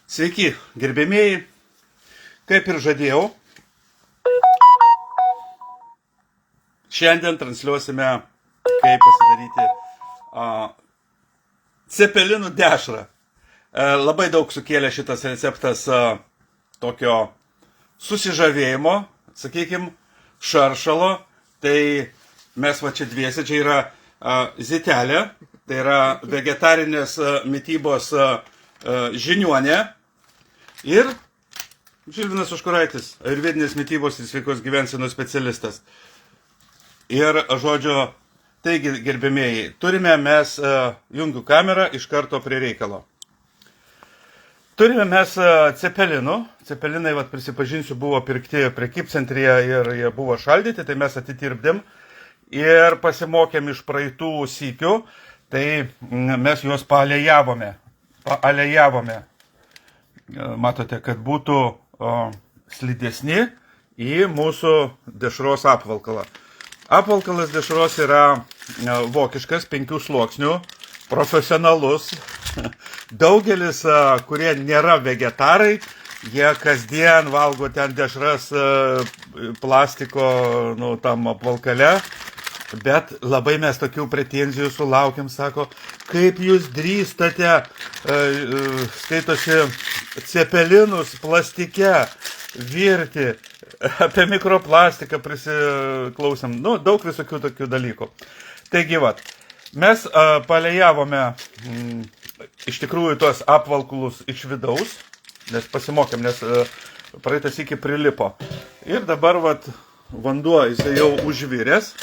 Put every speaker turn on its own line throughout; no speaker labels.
Sveiki, gerbėmieji. Kaip ir žadėjau, šiandien transliuosime, kaip pasidaryti cepelinų dešrą. Labai daug sukėlė šitas receptas tokio susižavėjimo, sakykime, šaršalo. Tai mes va čia dviese, čia yra zitelė, tai yra vegetarinės mitybos žiniuonė ir Žilvinas Užkuraitis, ajurvedinės mitybos ir sveikos gyvensenos specialistas. Ir, žodžiu, taigi, gerbėmėjai, turime mes, jungiu kamerą iš karto prie reikalo. Turime mes cepelinų. Cepelinai, vat, prisipažinsiu, buvo pirkti prekybcentryje ir jie buvo šaldyti, tai mes atitirpdėm ir pasimokėm iš praeitų sykių, tai mes juos paalėjavome. Matote, kad būtų slidesni į mūsų dešros apvalkalą. Apvalkalas dešros yra vokiškas, 5 sluoksnių, profesionalus. Daugelis, kurie nėra vegetarai, jie kasdien valgo ten dešras plastiko, tam apvalkale. Bet labai mes tokių pretenzijų sulaukiam, sako, kaip jūs drįstate, skaitosi, cepelinus plastike virti, apie mikroplastiką prisiklausėm, daug visokių tokių dalykų. Taigi, vat, mes palėjavome iš tikrųjų tuos apvalkulus iš vidaus, nes pasimokėm, nes praeitas iki prilipo. Ir dabar, vat, vanduo jisai jau užviręs.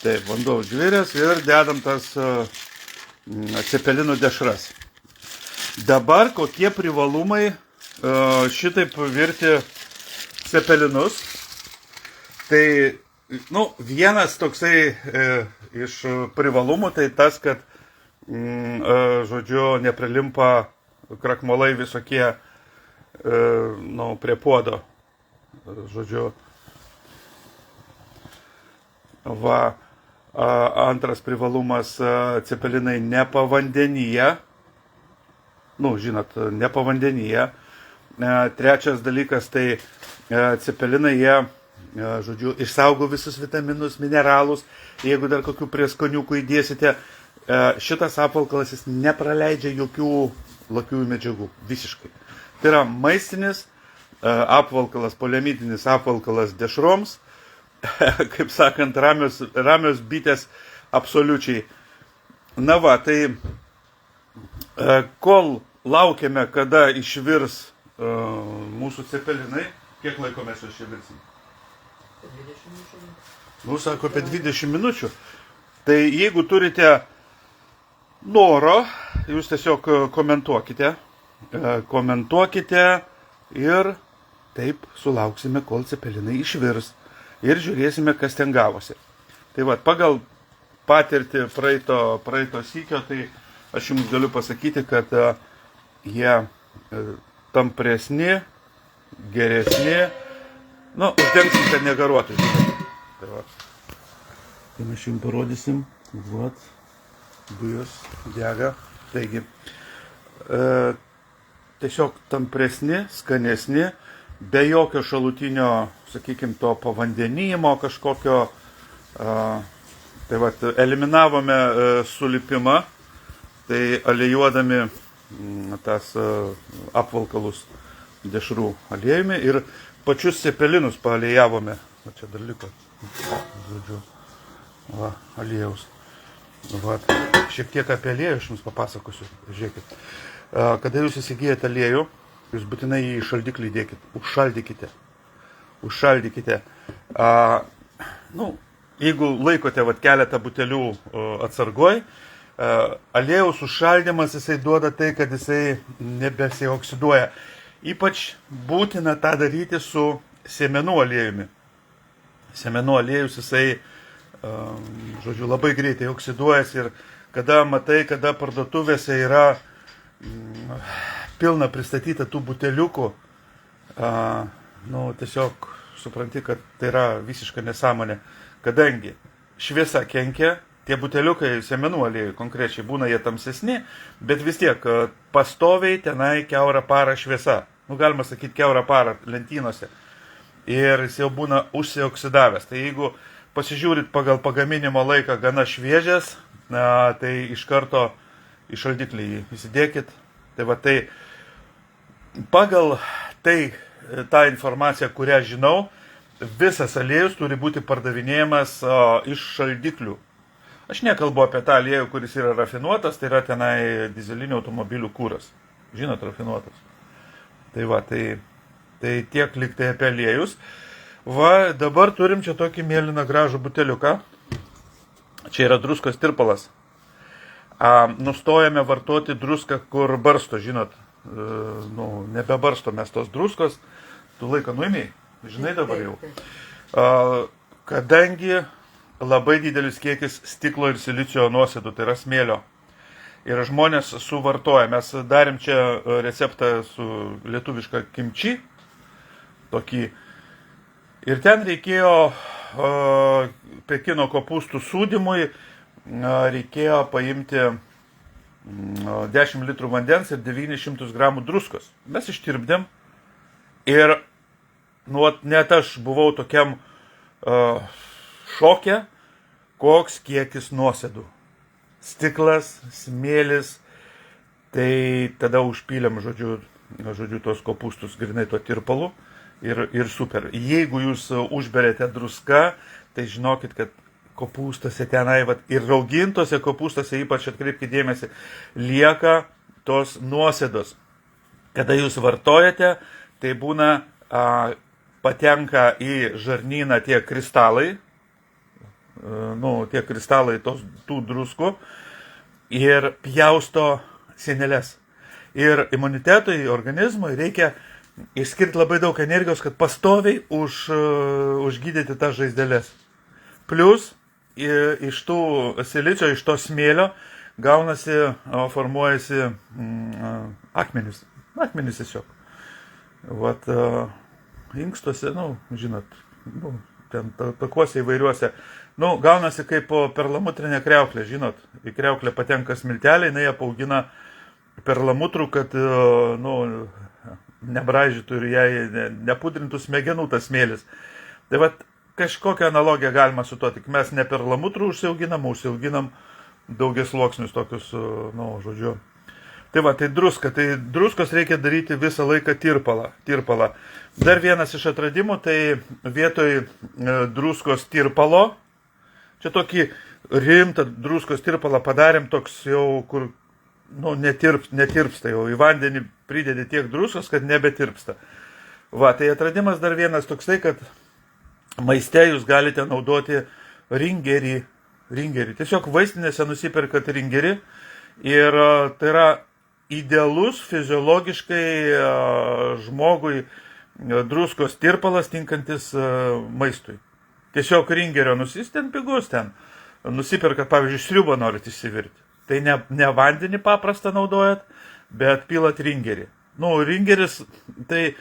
Taip, vanduo užviręs ir dedam tas cepelinų dešras. Dabar kokie privalumai šitaip virti cepelinus. Tai, vienas toksai iš privalumų, tai tas, kad, žodžiu, neprilimpa krakmolai visokie, prie puodo. Žodžiu, va. Antras privalumas, cepelinai nepavandenyje. Žinot, nepavandenyje. Trečias dalykas, tai cepelinai jie, žodžiu, išsaugo visus vitaminus, mineralus. Jeigu dar kokių prieskoniukų įdėsite, šitas apvalkalas jis nepraleidžia jokių lakiųjų medžiagų. Visiškai. Tai yra maistinis apvalkalas, poliamidinis apvalkalas dešroms. Kaip sakant, ramios bitės absoliučiai. Na va, tai kol laukiame, kada išvirs mūsų cepelinai, kiek laiko mes juos čia virsim?
20 minučių.
Sako, apie 20 minučių. Tai jeigu turite noro, jūs tiesiog komentuokite ir taip sulauksime, kol cepelinai išvirs. Ir žiūrėsime, kas ten gavosi. Tai va, pagal patirtį praeito sykio, tai aš jums galiu pasakyti, kad jie tampresni, geresni. Uždengsim, kad negaruotų. Tai va. Tai mes jums parodysim. Vat, dujos dega. Taigi, tiesiog tampresni, skanesni, be jokio šalutinio, sakykime, to pavadenijimo kažkokio, tai vat, eliminavome sulipimą, tai alijuodami tas apvalkalus dešrų aliejumi ir pačius cepelinus paalijavome. Va čia dar liko, žodžiu, va, aliejaus. Va, šiek tiek apie aliejų aš jums papasakosiu, žiūrėkit. Kada jūs įsigijate aliejų, jūs būtinai jį į šaldiklį dėkit, užšaldykite. Jeigu laikote keletą butelių atsargoj, aliejaus užšaldymas jisai duoda tai, kad jisai nebesioksiduoja. Ypač būtina tą daryti su sėmenų aliejumi. Sėmenų aliejus jisai, žodžiu, labai greitai oksiduojasi ir kada matai, kada parduotuvėse yra pilna pristatyta tų buteliukų, tiesiog supranti, kad tai yra visiška nesąmonė, kadangi šviesa kenkia, tie buteliukai semenų aliejų konkrečiai būna jie tamsesni, bet vis tiek pastoviai tenai kiaurą parą šviesa. Nu, galima sakyti, kiaurą parą lentynose. Ir jis jau būna užsioksidavęs. Tai jeigu pasižiūrit pagal pagaminimo laiką gana šviežias, tai iš karto į šaldiklį jį įsidėkit. Tai va tai pagal tai tą informaciją, kurią žinau, visas aliejus turi būti pardavinėjamas iš šaldiklių. Aš nekalbu apie tą aliejų, kuris yra rafinuotas, tai yra tenai dizelinių automobilių kūras. Žinot, rafinuotas. Tai va, tai tiek liktai apie aliejus. Va, dabar turim čia tokį mėlyną gražų buteliuką. Čia yra druskos tirpalas. Nustojame vartoti druską, kur barsto, žinot. Nebebarsto mes tos druskos. Tu laiką nuėmėjai, žinai dabar jau. Kadangi labai didelis kiekis stiklo ir silicio nuosėdų, tai yra smėlio. Ir žmonės suvartoja. Mes darėm čia receptą su lietuviška kimči. Tokį. Ir ten reikėjo Pekino kopūstų sūdymui, reikėjo paimti 10 litrų vandens ir 900 gramų druskos. Mes ištirpdėm ir net aš buvau tokiam šoke, koks kiekis nuosėdų. Stiklas, smėlis, tai tada užpylėm, žodžiu, tos kopūstus grinai to tirpalu ir super. Jeigu jūs užberėte druską, tai žinokit, kad kopūstuose tenai, ir raugintose kopūstuose, ypač atkreipkite dėmesį, lieka tos nuosėdos. Kada jūs vartojate, tai būna, patenka į žarnyną tie kristalai, tie kristalai tų druskų ir pjausto sieneles. Ir imunitetui, organizmui reikia išskirti labai daug energijos, kad pastoviai užgydyti tas žaizdeles. Plus, iš tų silicio, iš to smėlio gaunasi, formuojasi akmenys. Akmenys tiesiog. Vat, inkstuose, žinot, ten takuose įvairiuose. Gaunasi kaip perlamutrinė kriauklė, žinot. Į kriauklę patenka smiltelė, jinai apaugina perlamutrų, kad, nebraižytų ir jai nepudrintų smegenų tas smėlis. Tai vat, kažkokią analogiją galima su to, tik mes ne perlamutrų užsiauginam daugiasluoksnius tokius, žodžiu. Tai va, tai druska. Tai druskos reikia daryti visą laiką tirpalą. Dar vienas iš atradimų, tai vietoj druskos tirpalo, čia tokį rimtą druskos tirpalą padarėm toks jau, kur netirpsta jau, į vandenį pridedi tiek druskos, kad nebetirpsta. Va, tai atradimas dar vienas toksai, kad maiste jūs galite naudoti ringerį. Tiesiog vaistinėse nusipirkat ringerį ir tai yra idealus fiziologiškai žmogui druskos tirpalas tinkantis maistui. Tiesiog ringerio ten pigus ten. Nusipirkat, pavyzdžiui, sriubą norit išsivirti. Tai ne vandenį paprastą naudojat, bet pilat ringerį. Ringeris, tai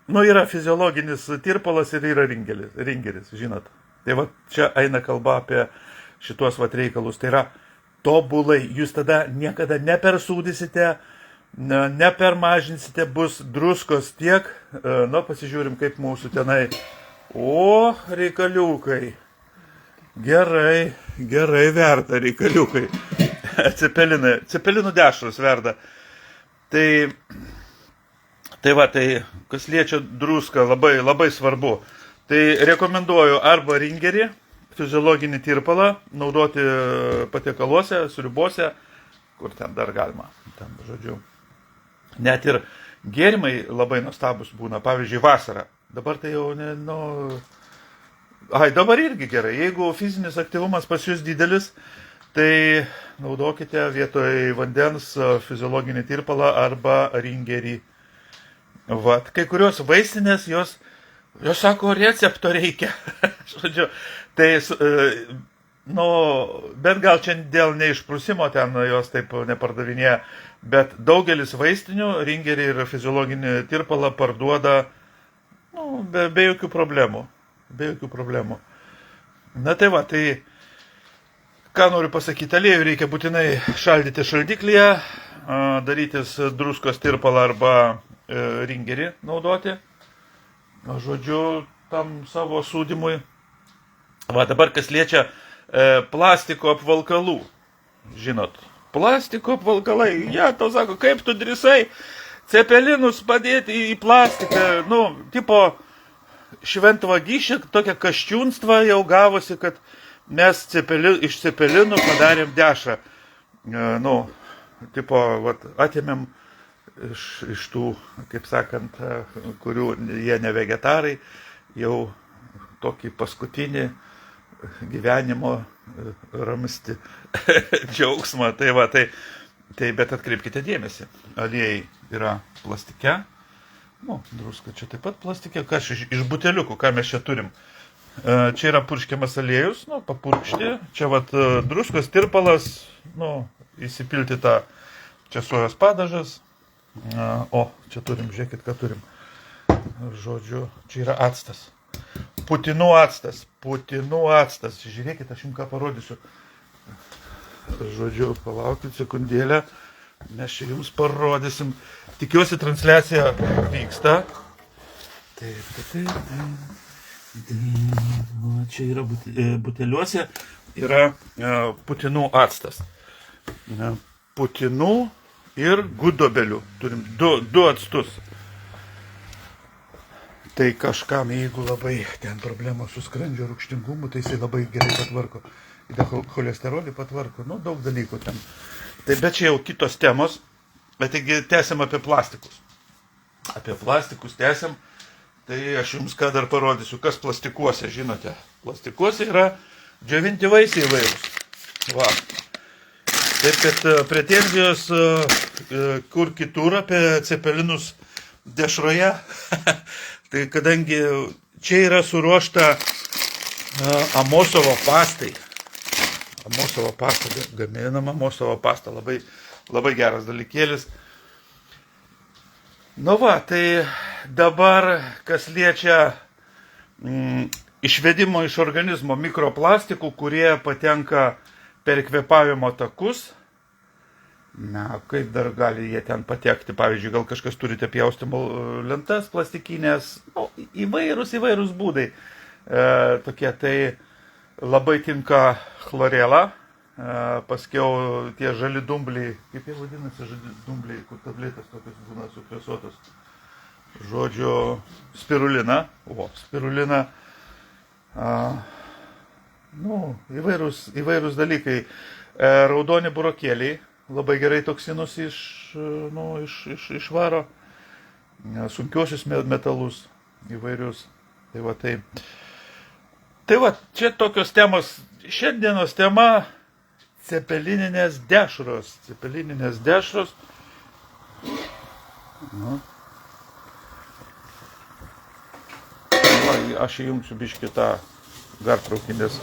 yra fiziologinis tirpalas ir yra ringeris, žinot. Tai va, čia eina kalba apie šitos reikalus. Tai yra tobulai. Jūs tada niekada nepersūdysite, nepermažinsite, bus druskos tiek. Pasižiūrim, kaip mūsų tenai. O, reikaliukai. Gerai verda reikaliukai. Cepelinų dešros verda. Tai va, kas liečia druską, labai svarbu. Tai rekomenduoju arba ringerį, fiziologinį tirpalą, naudoti patiekaluose, sriubose, kur ten dar galima. Ten, žodžiu. Net ir gėrimai labai nuostabus būna, pavyzdžiui, vasarą. Dabar tai jau, dabar irgi gerai. Jeigu fizinis aktyvumas pas jūs didelis, tai naudokite vietoj vandens fiziologinį tirpalą arba ringerį. Vat, kai kurios vaistinės, jos sako, recepto reikia. Žodžiu, tai, bet gal čia dėl neišprusimo ten jos taip nepardavinėja, bet daugelis vaistinių ringerį ir fiziologinį tirpalą parduoda be jokių problemų. Na tai va, tai Ką noriu pasakyti, aliejų reikia būtinai šaldyti šaldiklyje, darytis druskos tirpalą arba ringerį naudoti, žodžiu, tam savo sūdymui. Va, dabar kas liečia plastiko apvalkalų. Žinot, plastiko apvalkalai, tau sako, kaip tu drįsai cepelinus padėti į plastiką, tipo šventvagyšė, tokia kaščiūnstva jau gavosi, kad mes iš cepelinų padarėm dešrą. Tipo, atėmėm iš tų, kaip sakant, kurių jie ne vegetarai, jau tokį paskutinį gyvenimo ramsti džiaugsmą. Bet atkreipkite dėmesį, aliejai yra plastike, druska čia taip pat plastike, iš buteliukų, ką mes čia turim. Čia yra purškiamas aliejus, papurkšti, čia druskos tirpalas, įsipilti tą, čia sojos padažas, čia turim, žiūrėkit, ką turim. Žodžiu, čia yra actas. Putinų actas, žiūrėkit, aš jums ką parodysiu. Žodžiu, palaukit sekundėlę, mes čia jums parodysim. Tikiuosi, transliacija vyksta. Taip. Čia yra buteliuose, yra putinų actas. Putinų ir gudobelių. Turim du actus. Tai kažkam, jeigu labai ten problemos su skrandžio rūgštingumu, tai jisai labai gerai patvarko. Cholesterolį patvarko, daug dalykų ten. Bet čia jau kitos temos. Bet taigi tęsiam apie plastikus. Apie plastikus tęsiam. Tai aš jums ką dar parodysiu, kas plastikuose, žinote. Plastikuose yra džiovinti vaisiai įvairūs. Va. Taip, kad pretenzijos kur kitur apie cepelinus dešroje, tai kadangi čia yra suruošta Amosovo pastai. Amosovo pasta, gaminama Amosovo pasta, labai geras dalykėlis. Tai dabar, kas liečia išvedimo iš organizmo mikroplastikų, kurie patenka per kvėpavimo takus. Kaip dar gali jie ten patekti? Pavyzdžiui, gal kažkas turite pjaustymo lentas plastikinės, įvairūs būdai. Tokie, tai labai tinka chlorela. Paskiau tie žali dumbliai, kaip jie vadinasi, žali dumbliai, kur tabletės tokios būna supresuotos. Žodžiu, spirulina. Spirulina. Įvairūs dalykai. Raudoni burokėliai, labai gerai toksinus išvaro. Sunkiosius metalus įvairius. Tai čia tokios temos. Šiandienos tema cepelininės dešros. Aš įjungsiu biškį tą gartraukį, nes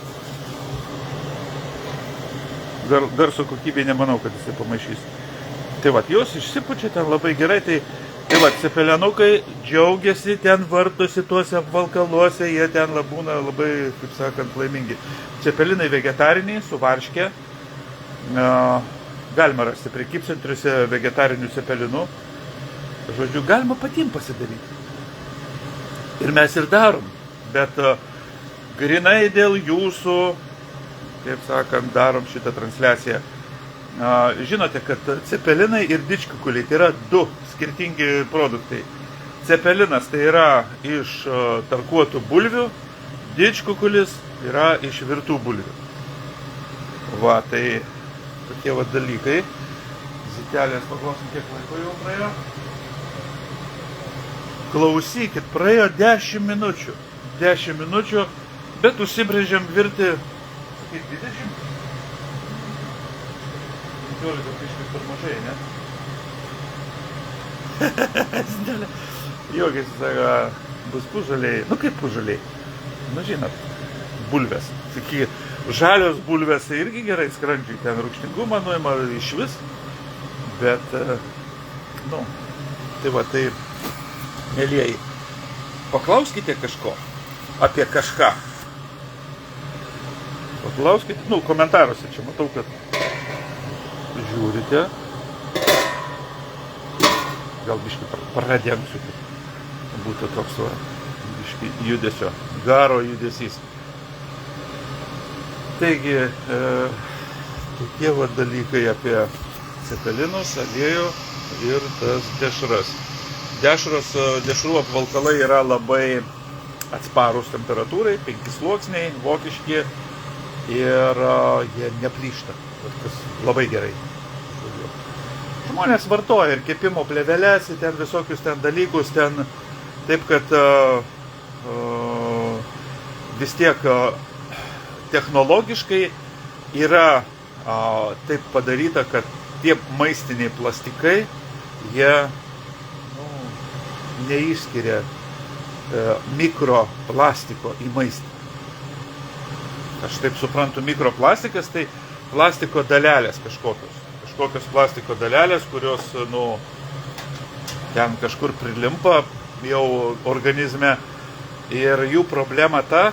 garso kokybė nemanau, kad jisai pamaišys. Jos išsipučia ten labai gerai, cepelinukai džiaugiasi, ten vartosi tuose apvalkaluose, jie ten būna labai, kaip sakant, laimingi. Cepelinai vegetariniai, su varške. Galima rasti prekybcentriuose vegetarinių cepelinų. Žodžiu, galima patiem pasidaryti. Ir mes ir darom. Bet grinai dėl jūsų, kaip sakant, darom šitą transliaciją. Žinote, kad cepelinai ir didžkukuliai tai yra du skirtingi produktai. Cepelinas tai yra iš tarkuotų bulvių, didžkukulis yra iš virtų bulvių. Tai tokie dalykai. Zitelės, paklausim, kiek laiko jau praėjo. Klausykit, praėjo 10 minučių. 10 minučių, bet užsibrėžėm virti 20. 15 piškai per mažai, ne? Zitelė. Juokiasi, sako, bus pužaliai. Kaip pužaliai? Žinot, bulvės. Saky, žalios bulvės irgi gerai skrandžiui, ten rūgštingumą nuima iš vis. Bet, tai mielieji, paklauskite kažko apie kažką. Paklauskite, nu, komentaruose čia matau, kad žiūrite. Gal biškį pradėmsiu, kad būtų toks va, biškį judesio, garo judesys. Taigi, tokie va dalykai apie cepelinus, aliejų ir tas dešras. Dešrų apvalkalai yra labai atsparūs temperatūrai, 5 sluoksniai, vokiški ir jie neplyšta, kas labai gerai. Žmonės vartoja ir kepimo plėvelės, ten visokius ten dalykus, ten taip, kad vis tiek technologiškai yra taip padaryta, kad tie maistiniai plastikai, jie neišskiria mikroplastiko į maistą. Aš taip suprantu, mikroplastikas tai plastiko dalelės kažkokios plastiko dalelės, kurios, ten kažkur prilimpa jau organizme ir jų problema ta,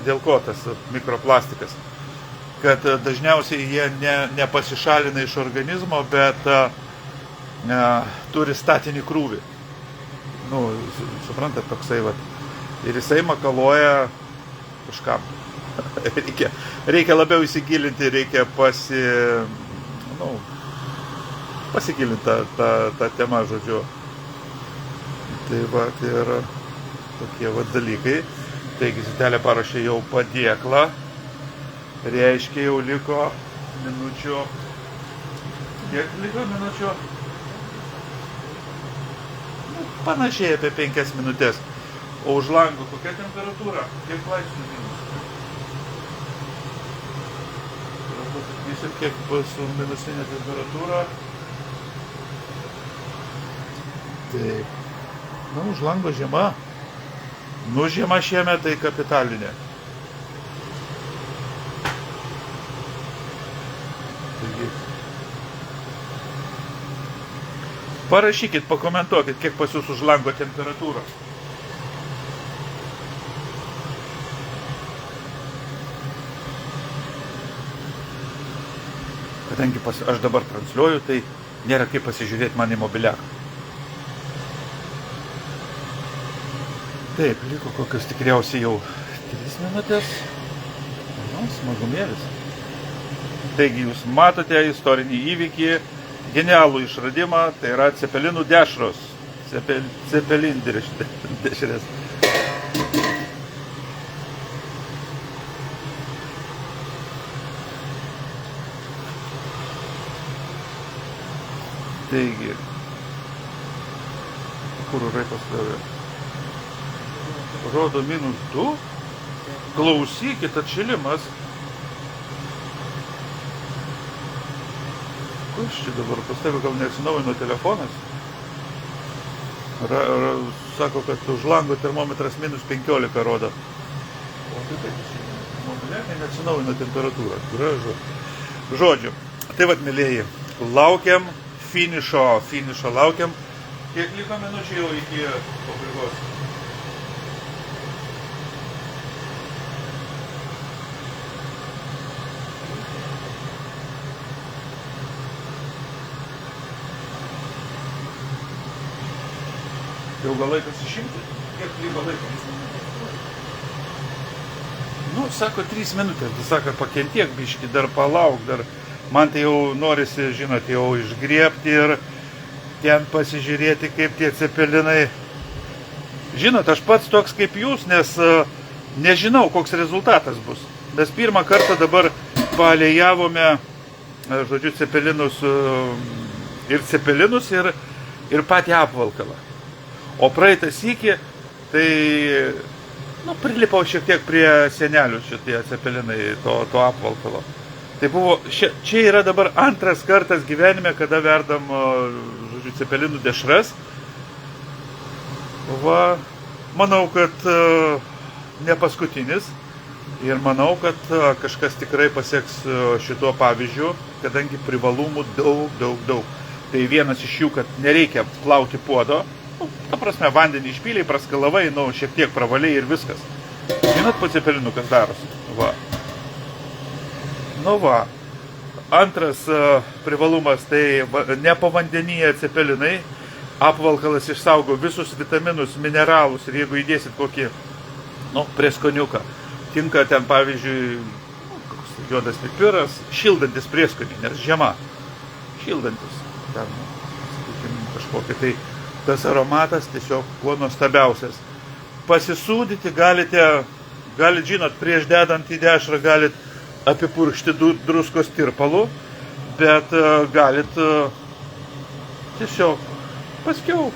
dėl ko tas mikroplastikas, kad dažniausiai jie nepasišalina iš organizmo, bet turi statinį krūvį. Suprantat, toksai vat. Ir jisai makaluoja kažkam. Reikia labiau įsigilinti, reikia pasigilinti tą temą, žodžiu. Tai va, tai yra tokie va dalykai. Taigi, Zitelė parašė jau padėklą. Reiškia, jau liko minučių. Kiek liko minučių? Panašiai apie 5 minutės. O už lango kokia temperatūra? Kiek laipsnių minus? Pasakysiu, kiek bus minusinė temperatūra. Taip. Už lango žiema. Žiema šiemet tai kapitalinė. Taigi. Parašykit, pakomentuokit, kiek pas jūs už lango temperatūra. Kadangi aš dabar transliuoju, tai nėra kaip pasižiūrėti man į mobiliaką. Taip, liko kokios tikriausiai jau 3 minutės. Smagumėlis. Taigi jūs matote istorinį įvykį, genialų išradimą, tai yra cepelinų dešros. Cepelin dešrės. Taigi, kur orai pastovė? Rodo -2. Klausykit, atšilimas. Kas čia dabar pastovė, gal neatsinaujino telefonas? Sako, kad už lango termometras -15 rodo. O tai taip, mobiliakė neatsinaujino temperatūrą. Gražu. Žodžiu, tai vat, mėlėjai, laukiam finišo laukiam. Kiek liko minučių jau iki pabaigos? Jau gal laikas išimti? Kiek liko laikas? Sako 3 minutės, sako, pakentiek biškį, dar palauk, dar man tai jau norisi, žinot, jau išgriebti ir ten pasižiūrėti, kaip tie cepelinai. Žinot, aš pats toks kaip jūs, nes nežinau, koks rezultatas bus. Mes pirmą kartą dabar paaliejavome, žodžiu, cepelinus ir patį apvalkalą. O praeitą sykį, tai prilipau šiek tiek prie senelių šitie cepelinai to apvalkalo. Tai buvo, čia yra dabar antras kartas gyvenime, kada verdam, žodžiu, cepelinų dešras. Va, manau, kad ne paskutinis. Ir manau, kad kažkas tikrai pasieks šituo pavyzdžiu, kadangi privalumų daug. Tai vienas iš jų, kad nereikia plauti puodo. Ta prasme, vandenį išpyliai, praskalavai, šiek tiek pravaliai ir viskas. Žinot, po cepelinų kas darosi? Va.
Nu va. Antras privalumas tai nepovandenyje cepelinai. Apvalkalas išsaugo visus vitaminus, mineralus ir jeigu įdėsit kokį, prieskoniuką, tinka ten pavyzdžiui, koks juodas pipiras, šildantis prieskonį, nes žiema, šildantis, ten, sakykime, kažkokį, tai tas aromatas tiesiog kuo nuostabiausias. Pasisūdyti galite, žinot, prieš dedant į dešrą galit apipurkšti druskos tirpalu, bet galit tiesiog paskiau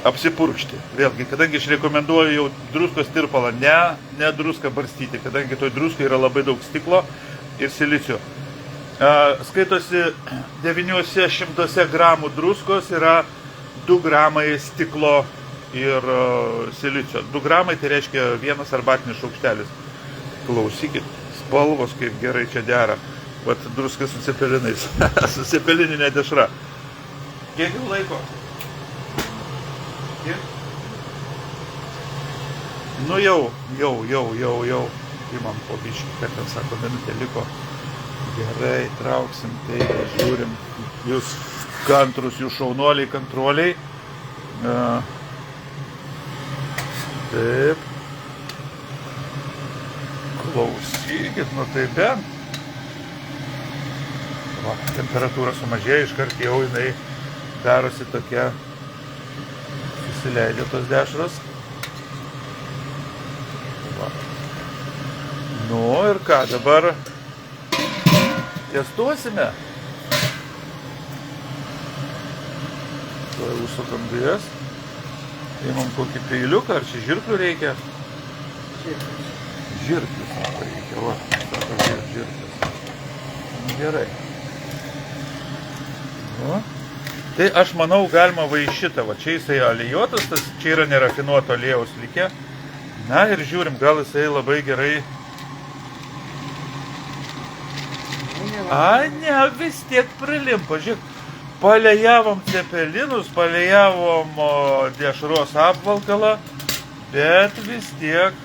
apsipurkšti. Vėlgi, kadangi aš rekomenduoju jau druskos tirpalą, ne druską barstyti, kadangi toj druskai yra labai daug stiklo ir silicio. Skaitosi 900 gramų druskos yra 2 gramai stiklo ir silicio. 2 gramai tai reiškia 1 arbatinis šaukštelis. Klausykit, spalvos kaip gerai čia dera. Vat druska su cepelinais, su cepelininė dešra. Kiek jau laiko? Kiek? Nu jau. Imam po biškį, kad ten sako, minutė liko. Gerai, trauksim, tai žiūrim. Jūs kantrus, jūs šaunuoliai, kantruoliai. Taip. Klausykit, nu tai bent. Va, temperatūra sumažėja, iškart jau jinai darosi tokia, susileidžia tos dešros. Va. Nu ir ką, dabar testuosime. Tuoj užsukam dujas. Imam kokį peiliuką, ar čia žirklių reikia? Žirklius reikia, va, sako žirklius. Gerai. Nu. Tai aš manau, galima va į šitą, va čia jisai alijuotas, tas čia yra nerafinuoto aliejaus likę. Na ir žiūrim, gal jisai labai gerai. A, ne, vis tiek prilimpa, žiūrėk. Palejavom cepelinus, palejavom dešros apvalkalą, bet vis tiek,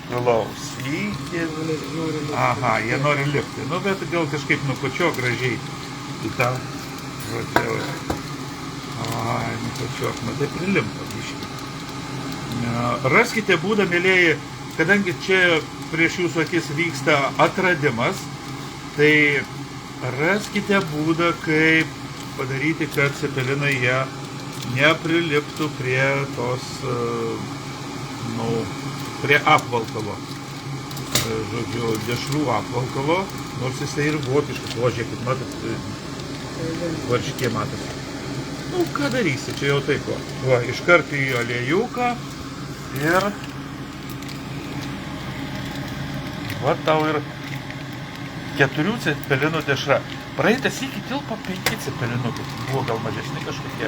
klausykit. Aha, jie nori lipti, nu bet gal kažkaip nupačio gražiai į tą, va čia, va. Ai, nupačio, tai prilimpa biškį. Raskite būdą, mėlėjai, kadangi čia prieš jūsų akis vyksta atradimas, tai raskite būdą, kaip padaryti, kad cepelinai jie nepriliptų prie tos, prie apvalkalo. Žodžiu, dešrų apvalkalo, nors jisai ir vokiškas, o žiūrėkit, matot, varškė matot. Nu, ką darysi, čia jau taip, va, iškart į aliejuką ir va tau ir 4 cepelinų dešra. Praeitą sykį tilpo 5 cepelinukai. Buvo gal mažesni kažkokie.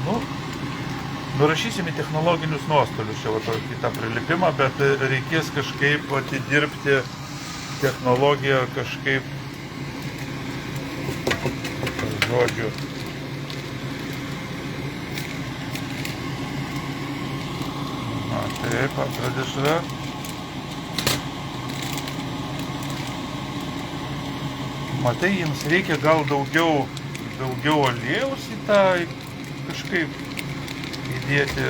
Nu, nurašysim į technologinius nuostolius čia va tą prilipimą, bet reikės kažkaip atidirbti technologiją kažkaip, žodžiu. Na, taip, antra dešra. Matai, jiems reikia gal daugiau aliejaus į tą kažkaip įdėti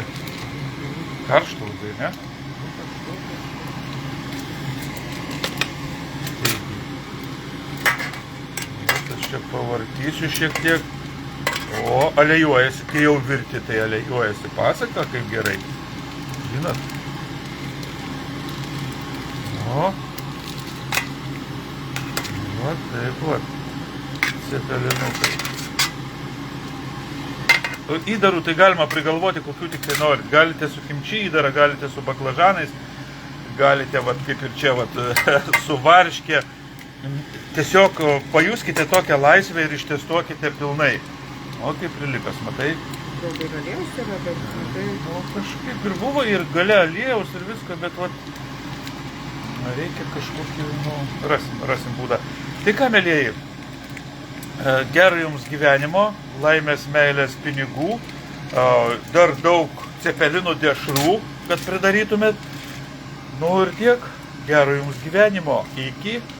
karštą labai, ne? Aš čia pavartysiu šiek tiek. O, aliejuojasi, kai jau virti, tai aliejuojasi pasaka, kaip gerai. Žinot? O. Va, taip, va, cepelinukai. Įdarų tai galima prigalvoti, kokių tik tai norit. Galite su kimči įdarą, galite su baklažanais, galite, va, kaip ir čia, va, su varškė. Tiesiog pajuskite tokią laisvę ir ištestuokite pilnai. O, kaip prilipas, matai?
Daug ir aliejaus yra, bet matai.
O, kažkaip ir buvo ir gale aliejaus ir visko, bet, va, reikia kažkokį, rasim būdą. Tai ką, mėlėjai, gero jums gyvenimo, laimės, meilės, pinigų, dar daug cepelinų dešrų, kad pridarytumėt. Nu ir tiek, Gero jums gyvenimo. Iki.